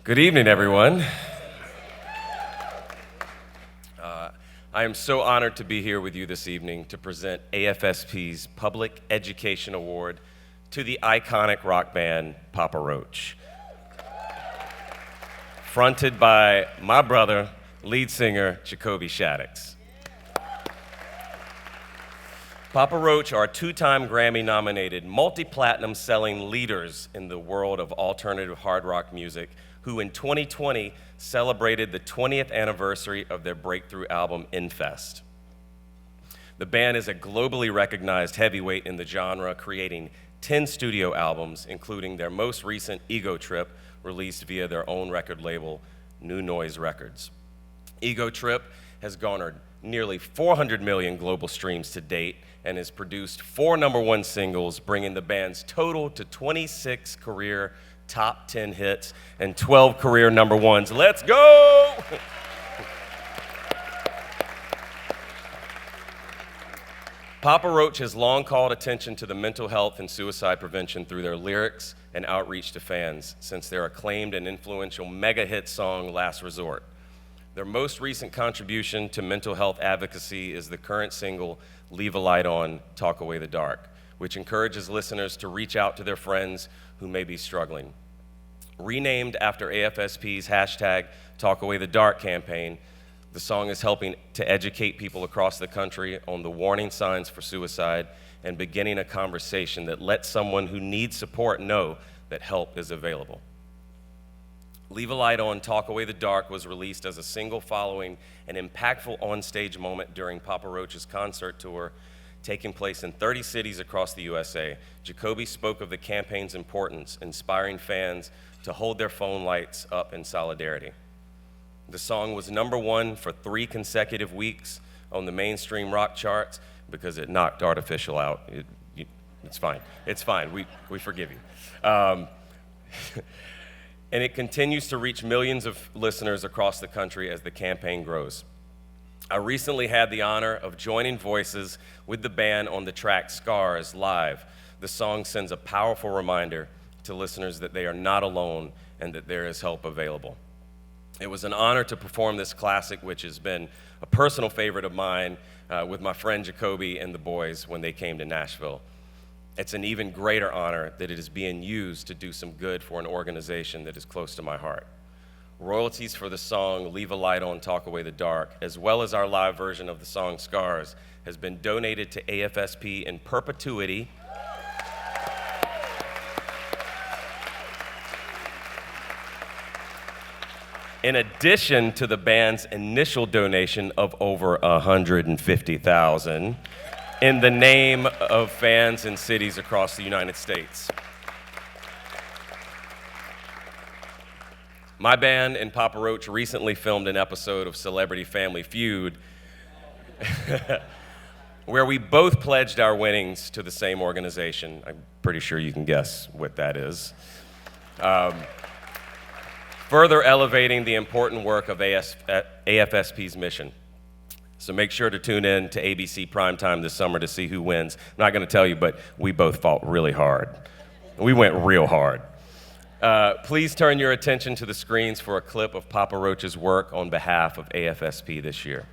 Good evening, everyone. I am so honored to be here with you this evening to present AFSP's Public Education Award to the iconic rock band Papa Roach. Fronted by my brother, lead singer Jacoby Shaddix. Papa Roach are two-time Grammy-nominated, multi-platinum selling leaders in the world of alternative hard rock music, who in 2020 celebrated the 20th anniversary of their breakthrough album, Infest. The band is a globally recognized heavyweight in the genre, creating 10 studio albums, including their most recent Ego Trip, released via their own record label, New Noise Records. Ego Trip has garnered nearly 400 million global streams to date and has produced 4 #1 singles, bringing the band's total to 26 career top 10 hits and 12 career #1s. Let's go! Papa Roach has long called attention to the mental health and suicide prevention through their lyrics and outreach to fans since their acclaimed and influential mega hit song, Last Resort. Their most recent contribution to mental health advocacy is the current single, Leave a Light On, Talk Away the Dark, which encourages listeners to reach out to their friends who may be struggling. Renamed after AFSP's #TalkAwayTheDark campaign, the song is helping to educate people across the country on the warning signs for suicide and beginning a conversation that lets someone who needs support know that help is available. Leave a Light On, Talk Away the Dark was released as a single following an impactful onstage moment during Papa Roach's concert tour taking place in 30 cities across the USA. Jacoby spoke of the campaign's importance, inspiring fans to hold their phone lights up in solidarity. The song was #1 for 3 consecutive weeks on the mainstream rock charts because it knocked Artificial out. It's fine. It's fine. We forgive you. And it continues to reach millions of listeners across the country as the campaign grows. I recently had the honor of joining voices with the band on the track Scars live. The song sends a powerful reminder to listeners that they are not alone and that there is help available. It was an honor to perform this classic, which has been a personal favorite of mine with my friend Jacoby and the boys when they came to Nashville. It's an even greater honor that it is being used to do some good for an organization that is close to my heart. Royalties for the song Leave a Light On, Talk Away the Dark, as well as our live version of the song Scars, has been donated to AFSP in perpetuity. In addition to the band's initial donation of over $150,000 in the name of fans in cities across the United States. My band and Papa Roach recently filmed an episode of Celebrity Family Feud where we both pledged our winnings to the same organization. I'm pretty sure you can guess what that is. Further elevating the important work of AFSP's mission. So make sure to tune in to ABC Primetime this summer to see who wins. I'm not going to tell you, but we both fought really hard. We went real hard. Please turn your attention to the screens for a clip of Papa Roach's work on behalf of AFSP this year.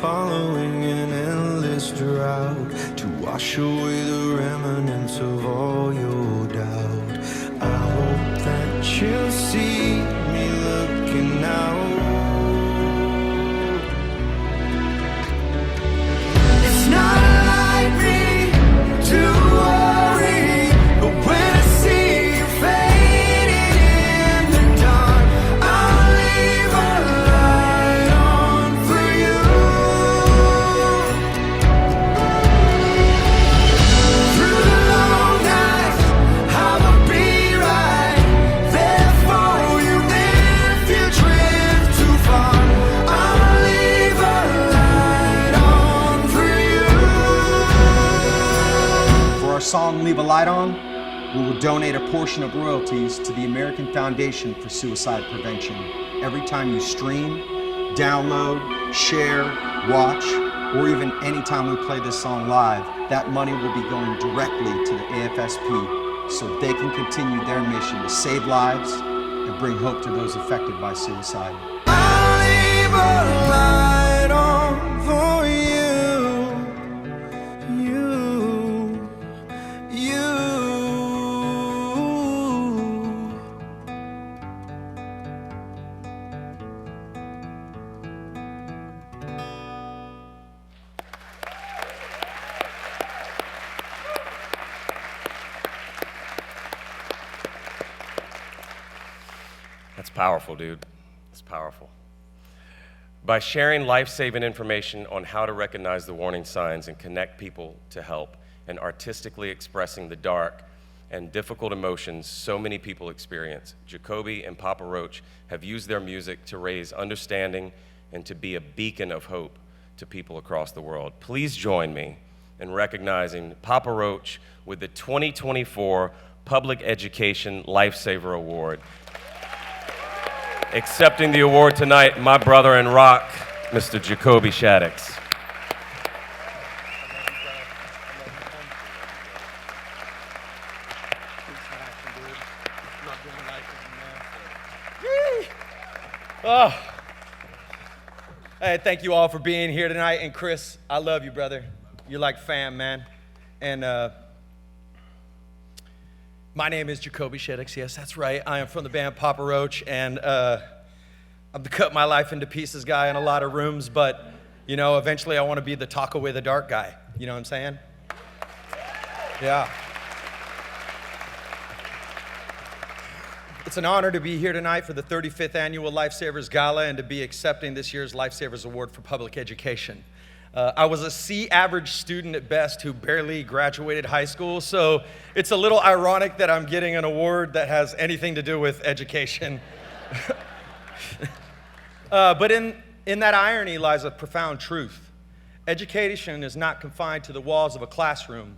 Following an endless drought to wash away the remnants of all your doubt. I hope that you'll see me looking out. It's not like me to worry, but when I see you fading in the dark, I'll leave a light on for you. Through the long nights song Leave a Light On, we will donate a portion of royalties to the American Foundation for Suicide Prevention. Every time you stream, download, share, watch, or even anytime we play this song live, that money will be going directly to the AFSP so they can continue their mission to save lives and bring hope to those affected by suicide. I'll leave a light on for you. That's powerful, dude. It's powerful. By sharing life-saving information on how to recognize the warning signs and connect people to help, and artistically expressing the dark and difficult emotions so many people experience, Jacoby and Papa Roach have used their music to raise understanding and to be a beacon of hope to people across the world. Please join me in recognizing Papa Roach with the 2024 Public Education Lifesaver Award. Accepting the award tonight, my brother in rock, Mr. Jacoby Shaddix. Oh. Hey, thank you all for being here tonight. And Chris, I love you, brother. You're like fam, man. And my name is Jacoby Shaddix. Yes, that's right. I am from the band Papa Roach, and I'm the cut my life into pieces guy in a lot of rooms, but, you know, eventually I want to be the talk away the dark guy. You know what I'm saying? Yeah. It's an honor to be here tonight for the 35th Annual Lifesavers Gala and to be accepting this year's Lifesavers Award for Public Education. I was a C average student at best who barely graduated high school, so it's a little ironic that I'm getting an award that has anything to do with education. But in that irony lies a profound truth. Education is not confined to the walls of a classroom,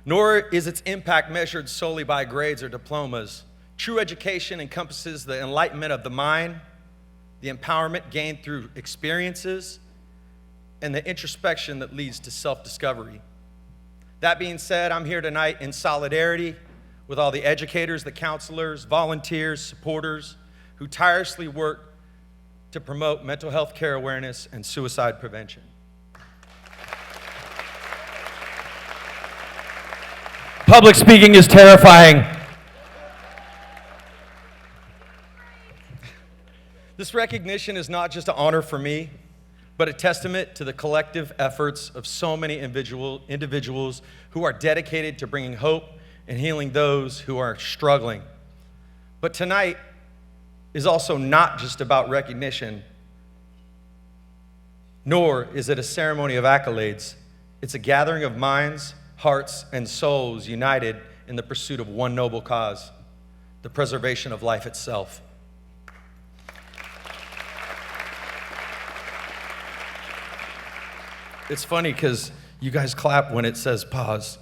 nor is its impact measured solely by grades or diplomas. True education encompasses the enlightenment of the mind, the empowerment gained through experiences, and the introspection that leads to self-discovery. That being said, I'm here tonight in solidarity with all the educators, the counselors, volunteers, supporters who tirelessly work to promote mental health care awareness and suicide prevention. Public speaking is terrifying. This recognition is not just an honor for me, but a testament to the collective efforts of so many individuals who are dedicated to bringing hope and healing those who are struggling. But tonight is also not just about recognition, nor is it a ceremony of accolades. It's a gathering of minds, hearts, and souls united in the pursuit of one noble cause, the preservation of life itself. It's funny because you guys clap when it says pause.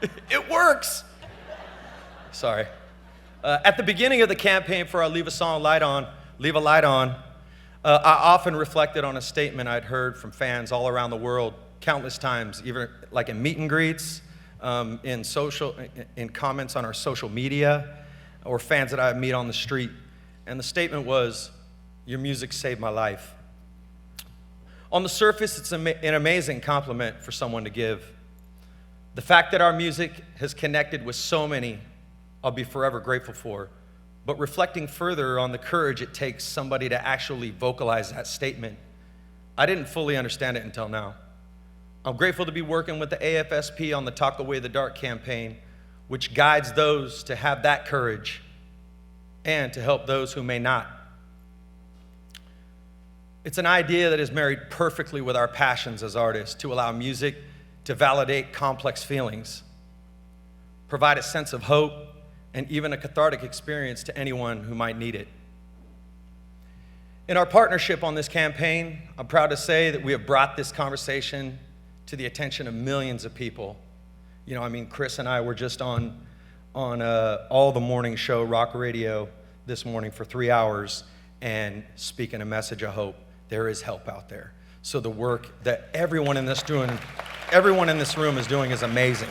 It works. Sorry. At the beginning of the campaign for our Leave a Light On, I often reflected on a statement I'd heard from fans all around the world countless times, even like in meet and greets, in comments on our social media, or fans that I meet on the street. And the statement was, "Your music saved my life." On the surface, it's an amazing compliment for someone to give. The fact that our music has connected with so many, I'll be forever grateful for. But reflecting further on the courage it takes somebody to actually vocalize that statement, I didn't fully understand it until now. I'm grateful to be working with the AFSP on the Talk Away the Dark campaign, which guides those to have that courage and to help those who may not. It's an idea that is married perfectly with our passions as artists to allow music to validate complex feelings, provide a sense of hope, and even a cathartic experience to anyone who might need it. In our partnership on this campaign, I'm proud to say that we have brought this conversation to the attention of millions of people. You know, I mean, Chris and I were just on all the morning show, Rock Radio, this morning for 3 hours and speaking a message of hope. There is help out there. So the work that everyone in this room is doing is amazing.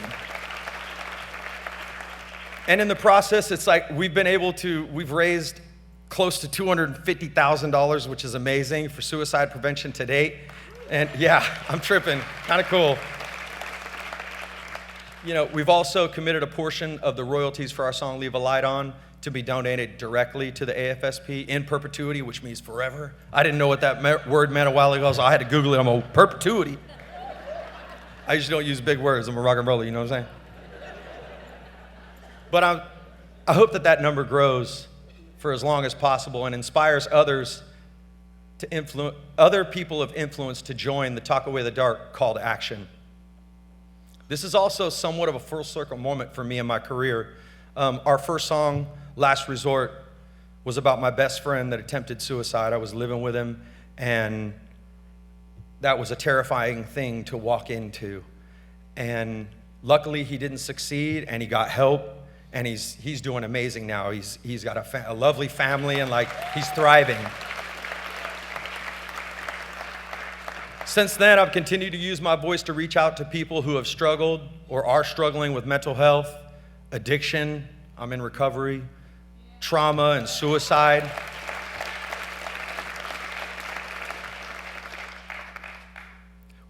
And in the process, it's like we've raised close to $250,000, which is amazing for suicide prevention to date. And yeah, I'm tripping, kind of cool. You know, we've also committed a portion of the royalties for our song Leave a Light On to be donated directly to the AFSP in perpetuity, which means forever. I didn't know what that word meant a while ago, so I had to Google it. I'm a perpetuity. I usually don't use big words. I'm a rock and roller, you know what I'm saying? But I hope that number grows for as long as possible and inspires others to other people of influence to join the Talk Away the Dark call to action. This is also somewhat of a full circle moment for me in my career. Our first song, Last Resort, was about my best friend that attempted suicide. I was living with him, and that was a terrifying thing to walk into. And luckily, he didn't succeed, and he got help, and he's doing amazing now. He's got a lovely family, and like he's thriving. Since then, I've continued to use my voice to reach out to people who have struggled or are struggling with mental health, addiction, I'm in recovery, trauma and suicide.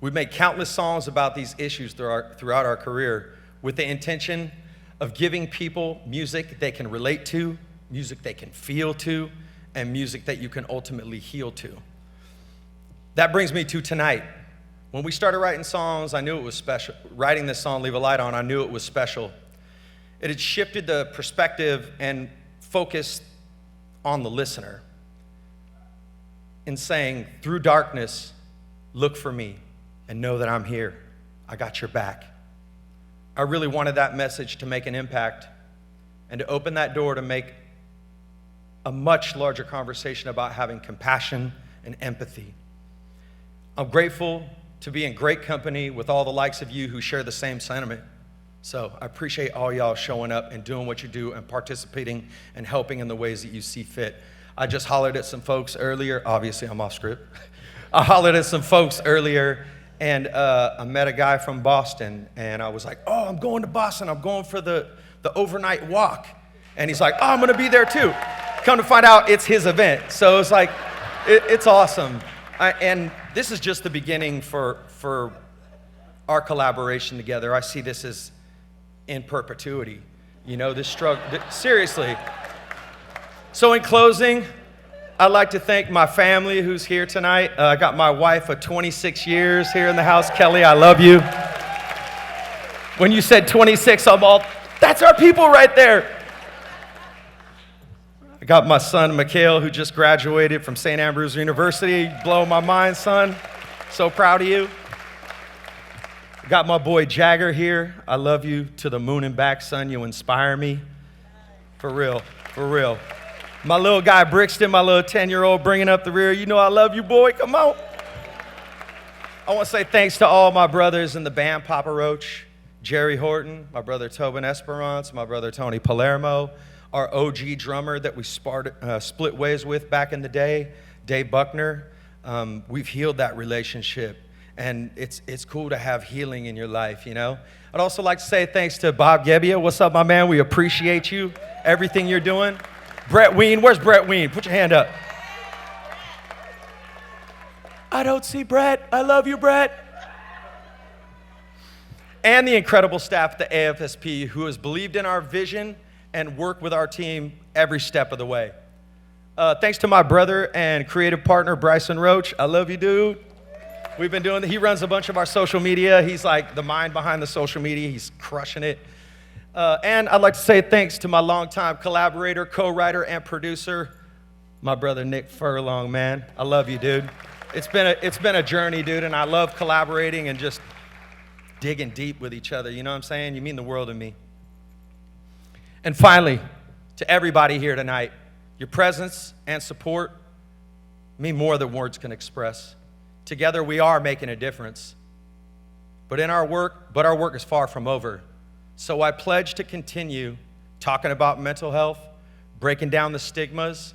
We've made countless songs about these issues throughout our career with the intention of giving people music they can relate to, music they can feel to, and music that you can ultimately heal to. That brings me to tonight. When we started writing songs, I knew it was special. Writing this song, Leave a Light On, I knew it was special. It had shifted the perspective and focused on the listener in saying, through darkness, look for me and know that I'm here. I got your back. I really wanted that message to make an impact and to open that door to make a much larger conversation about having compassion and empathy. I'm grateful to be in great company with all the likes of you who share the same sentiment. So I appreciate all y'all showing up and doing what you do and participating and helping in the ways that you see fit. I just hollered at some folks earlier. Obviously, I'm off script. I hollered at some folks earlier, and I met a guy from Boston, and I was like, oh, I'm going to Boston. I'm going for the overnight walk. And he's like, oh, I'm going to be there too. Come to find out, it's his event. So it's like, it's awesome. And this is just the beginning for our collaboration together. I see this as in perpetuity. You know, this struggle, seriously. So in closing, I'd like to thank my family who's here tonight. I got my wife of 26 years here in the house. Kelly, I love you. When you said 26, I'm all, that's our people right there. I got my son, Mikhail, who just graduated from St. Andrews University. Blow my mind, son. So proud of you. I got my boy Jagger here. I love you to the moon and back, son. You inspire me. For real, for real. My little guy, Brixton, my little 10-year-old bringing up the rear. You know I love you, boy. Come on. I want to say thanks to all my brothers in the band, Papa Roach, Jerry Horton, my brother Tobin Esperance, my brother Tony Palermo, our OG drummer that we split ways with back in the day, Dave Buckner. We've healed that relationship, and it's cool to have healing in your life, you know? I'd also like to say thanks to Bob Gebbia. What's up, my man? We appreciate you, everything you're doing. Brett Ween, where's Brett Ween? Put your hand up. I don't see Brett. I love you, Brett. And the incredible staff at the AFSP who has believed in our vision and worked with our team every step of the way. Thanks to my brother and creative partner, Bryson Roach. I love you, dude. We've been doing, he runs a bunch of our social media. He's like the mind behind the social media. He's crushing it. And I'd like to say thanks to my longtime collaborator, co-writer, and producer, my brother Nick Furlong, man. I love you, dude. It's been a journey, dude, and I love collaborating and just digging deep with each other. You know what I'm saying? You mean the world to me. And finally, to everybody here tonight, your presence and support mean more than words can express. Together, we are making a difference. But our work is far from over. So I pledge to continue talking about mental health, breaking down the stigmas,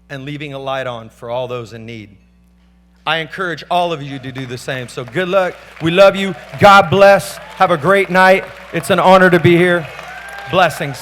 and leaving a light on for all those in need. I encourage all of you to do the same. So good luck. We love you. God bless. Have a great night. It's an honor to be here. Blessings.